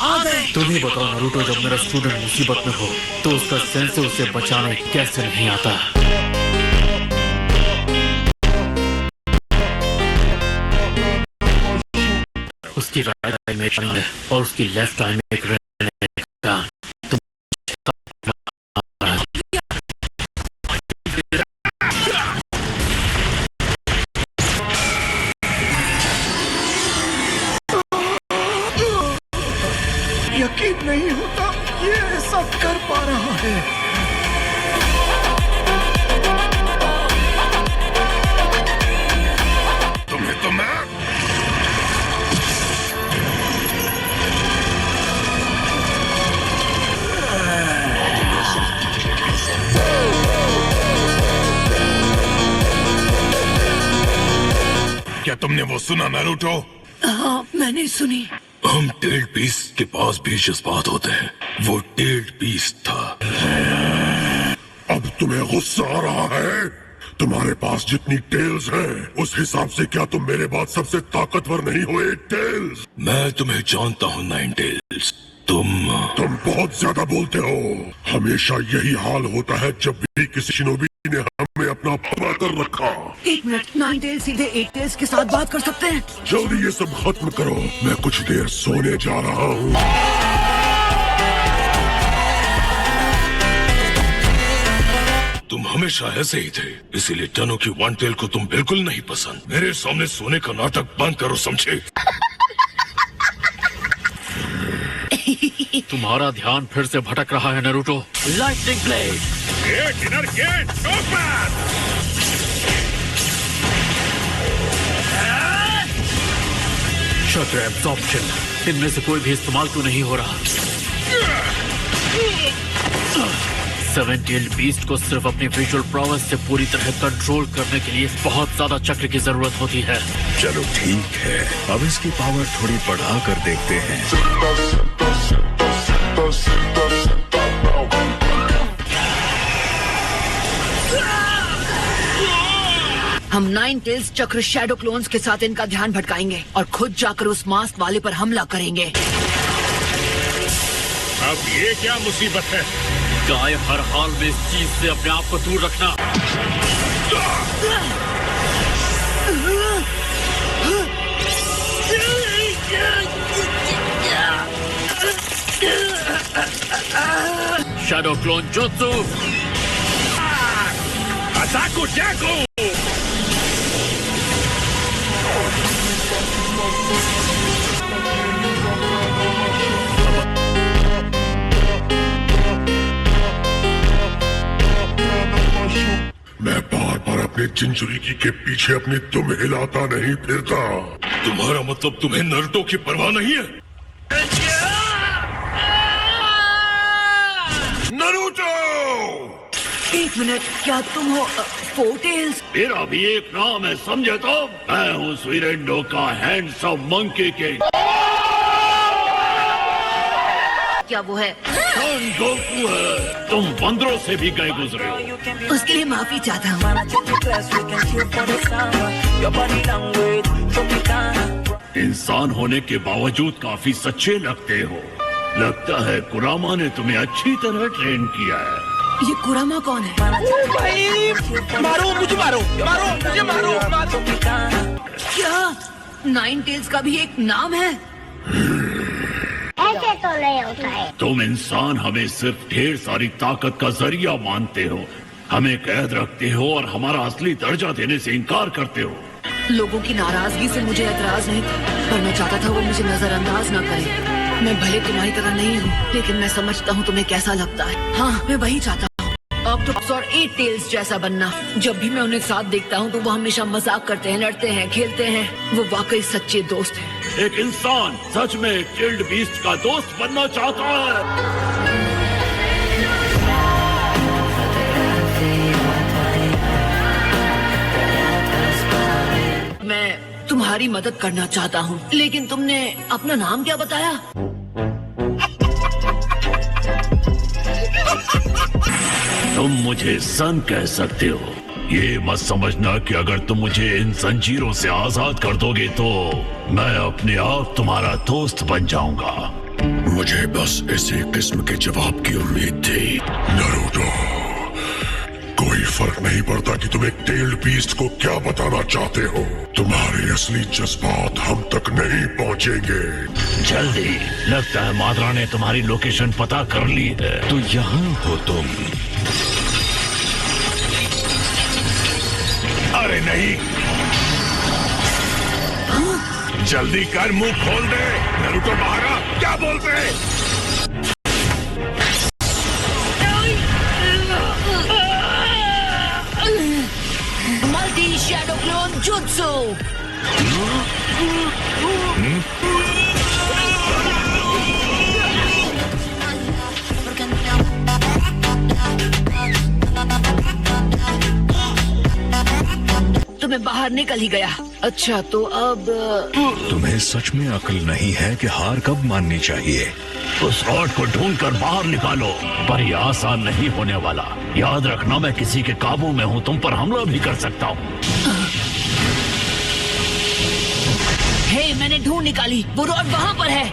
आ गए। तुम ही बताओ नारुतो, जब मेरा स्टूडेंट मुसीबत में हो तो उसका सेंस उसे बचाने कैसे नहीं आता। उसकी राइट आई में है और उसकी लेफ्ट आई में एक रहने का। तुम यकीन नहीं होता ये ऐसा कर पा रहा है। तुम्हें तो मैं क्या तुमने वो सुना नारुतो? हाँ, मैंने सुनी। हम टेल्ड बीस्ट के पास भी जज्बात होते हैं। वो टेल्ड बीस्ट था। अब तुम्हें गुस्सा आ रहा है? तुम्हारे पास जितनी टेल्स हैं, उस हिसाब से क्या तुम मेरे बाद सबसे ताकतवर नहीं हो एट टेल्स? मैं तुम्हें जानता हूँ नाइन टेल्स। तुम बहुत ज्यादा बोलते हो। हमेशा यही हाल होता है जब भी किसी शिनोबी ने हमें अपना पकड़ा कर रखा। एक मिनट, नाइन टेल्स सीधे एट टेल्स के साथ बात कर सकते हैं? जल्दी ये सब खत्म करो, मैं कुछ देर सोने जा रहा हूँ। तुम हमेशा ऐसे ही थे, इसीलिए टनो की वन टेल को तुम बिल्कुल नहीं पसंद। मेरे सामने सोने का नाटक बंद करो, समझे? तुम्हारा ध्यान फिर से भटक रहा है Naruto. Lightning blade. Dinner gate open. Shutter absorption. इनमें से कोई भी इस्तेमाल क्यों नहीं हो रहा? सेवन टेल्ड बीस्ट को सिर्फ अपनी विजुअल प्रॉवेंस से पूरी तरह कंट्रोल करने के लिए बहुत ज्यादा चक्र की जरूरत होती है। चलो ठीक है, अब इसकी पावर थोड़ी बढ़ा कर देखते हैं। हम नाइन टेल्स चक्र शैडो क्लोन्स के साथ इनका ध्यान भटकाएंगे और खुद जाकर उस मास्क वाले पर हमला करेंगे। अब ये क्या मुसीबत है? गाय हर हाल में इस चीज से अपने आप को दूर रखना। शैडो क्लोन जुत्सु। अटाको जैको। मैं बार बार अपने चिंचुरिकी के पीछे अपनी दुम हिलाता नहीं फिरता। तुम्हारा मतलब तुम्हें नारुतो की परवाह नहीं है? नारुतो! एक मिनट, क्या तुम हो फोर टेल्स? मेरा भी एक नाम है, समझे तो? मैं हूँ स्वीरेंडो का हैंडसम मंकी किंग। क्या वो है? सन गोकू है। तुम बंदरों से भी गए गुजरे हो। उसके लिए माफी चाहता हूँ। इंसान होने के बावजूद काफी सच्चे लगते हो। लगता है कुरामा ने तुम्हें अच्छी तरह ट्रेन किया है। ये कुरामा कौन है? भाई मारो मुझे, मारो मारो मुझे, मारो। क्या नाइन टेल्स का भी एक नाम है? ऐसे तो नहीं होता है। तुम इंसान हमें सिर्फ ढेर सारी ताकत का जरिया मानते हो, हमें कैद रखते हो और हमारा असली दर्जा देने से इनकार करते हो। लोगों की नाराजगी से मुझे एतराज नहीं था, पर मैं चाहता था वो मुझे नजरअंदाज ना करे। मैं भले तुम्हारी तरह नहीं हूँ, लेकिन मैं समझता हूँ तुम्हें कैसा लगता है। हाँ, मैं वही चाहता हूँ। अब तो और एट टेल्स जैसा बनना। जब भी मैं उन्हें साथ देखता हूँ तो वो हमेशा मजाक करते हैं, लड़ते हैं, खेलते हैं। वो वाकई सच्चे दोस्त हैं। एक इंसान सच में टेल्ड बीस्ट का दोस्त बनना चाहता है। मैं तुम्हारी मदद करना चाहता हूँ, लेकिन तुमने अपना नाम क्या बताया? तुम मुझे सन कह सकते हो। ये मत समझना कि अगर तुम मुझे इन जंजीरों से आजाद कर दोगे तो मैं अपने आप तुम्हारा दोस्त बन जाऊंगा। मुझे बस इसी किस्म के जवाब की उम्मीद थी। नारुतो, कोई फर्क नहीं पड़ता कि तुम एक टेल्ड बीस्ट को क्या बताना चाहते हो। तुम्हारे असली जज्बात हम तक नहीं पहुंचेंगे। जल्दी, लगता है माद्रा ने तुम्हारी लोकेशन पता कर ली है। तो यहाँ हो तुम। अरे नहीं, जल्दी कर, मुंह खोल दे। नारुतो बाहर आ, क्या बोलते हैं? Multi shadow clone jutsu. तुम्हें बाहर निकल ही गया। अच्छा तो अब तुम्हें सच में अकल नहीं है कि हार कब माननी चाहिए। उस रॉड को ढूंढकर बाहर निकालो, पर यह आसान नहीं होने वाला। याद रखना, मैं किसी के काबू में हूँ, तुम पर हमला भी कर सकता हूँ। हे, मैंने ढूंढ निकाली, वो रॉड वहाँ पर है।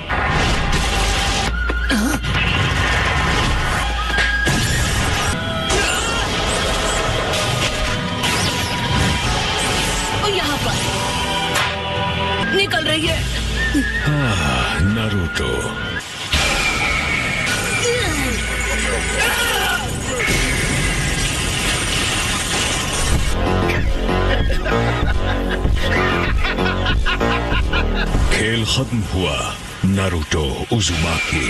और यहाँ पर निकल रही है। नारुतो, खेल खत्म हुआ। Naruto Uzumaki.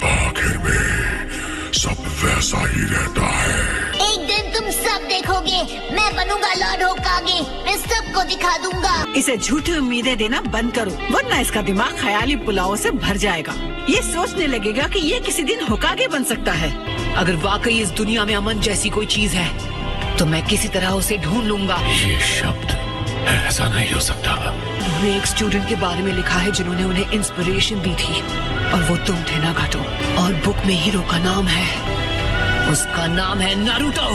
आखिर में सब वैसा ही रहता है। एक दिन तुम सब देखोगे, मैं बनूंगा लॉर्ड होकागे। मैं सबको दिखा दूंगा। इसे झूठी उम्मीदें देना बंद करो, वरना इसका दिमाग ख्याली पुलाव से भर जाएगा। ये सोचने लगेगा कि ये किसी दिन होकागे बन सकता है। अगर वाकई इस दुनिया में अमन जैसी कोई चीज है तो मैं किसी तरह उसे ढूंढ लूंगा। ये शब्द ऐसा नहीं हो सकता। उन्होंने एक स्टूडेंट के बारे में लिखा है जिन्होंने उन्हें इंस्पिरेशन दी थी, और वो तुम थे नागाटो। और बुक में हीरो का नाम है, उसका नाम है नारुतो।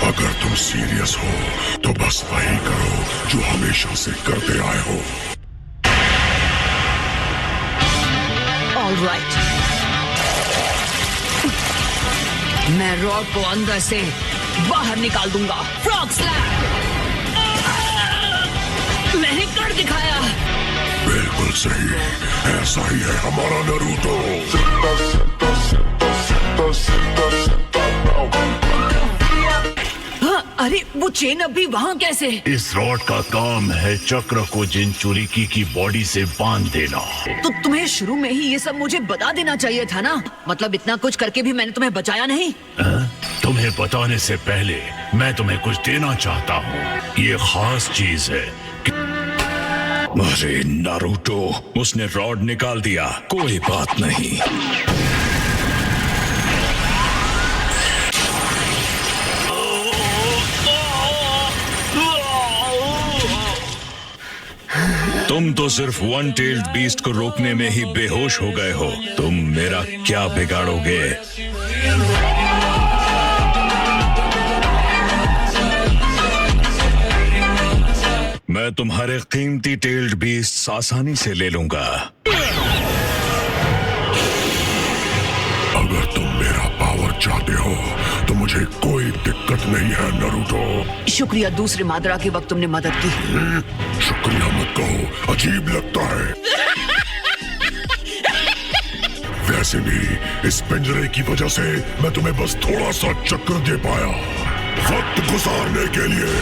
अगर तुम सीरियस हो तो बस वही करो जो हमेशा से करते आए हो। ऑलराइट, मैं रॉड को अंदर से बाहर निकाल दूंगा। Frog slap. मैंने कर दिखाया। बिल्कुल सही, ऐसा ही है हमारा नारुतो। अरे वो चेन अभी वहाँ कैसे? इस रॉड का काम है चक्र को जिनचुरिकी की बॉडी से बांध देना। तो तुम्हें शुरू में ही ये सब मुझे बता देना चाहिए था ना। मतलब इतना कुछ करके भी मैंने तुम्हें बचाया नहीं। तुम्हें बताने से पहले मैं तुम्हें कुछ देना चाहता हूँ। ये खास चीज है। अरे नारुतो, उसने रॉड निकाल दिया, कोई बात नहीं। तुम तो सिर्फ वन टेल्ड बीस्ट को रोकने में ही बेहोश हो गए हो। तुम मेरा क्या बिगाड़ोगे? मैं तुम्हारे कीमती टेल्ड बीस्ट आसानी से ले लूंगा। अगर तुम मेरा पावर चाहते हो तो मुझे कोई दिक्कत नहीं है नारुतो। शुक्रिया, दूसरे मादरा के वक्त तुमने मदद की। शुक्रिया मत कहो, अजीब लगता है। वैसे भी इस पिंजरे की वजह से मैं तुम्हें बस थोड़ा सा चक्कर दे पाया, वक्त गुजारने के लिए।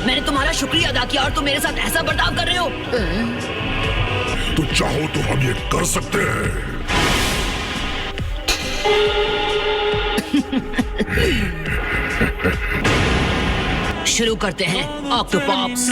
मैंने तुम्हारा शुक्रिया अदा किया और तुम मेरे साथ ऐसा बर्ताव कर रहे हो। तो चाहो तो हम ये कर सकते हैं। शुरू करते हैं ऑक्टोपॉप्स।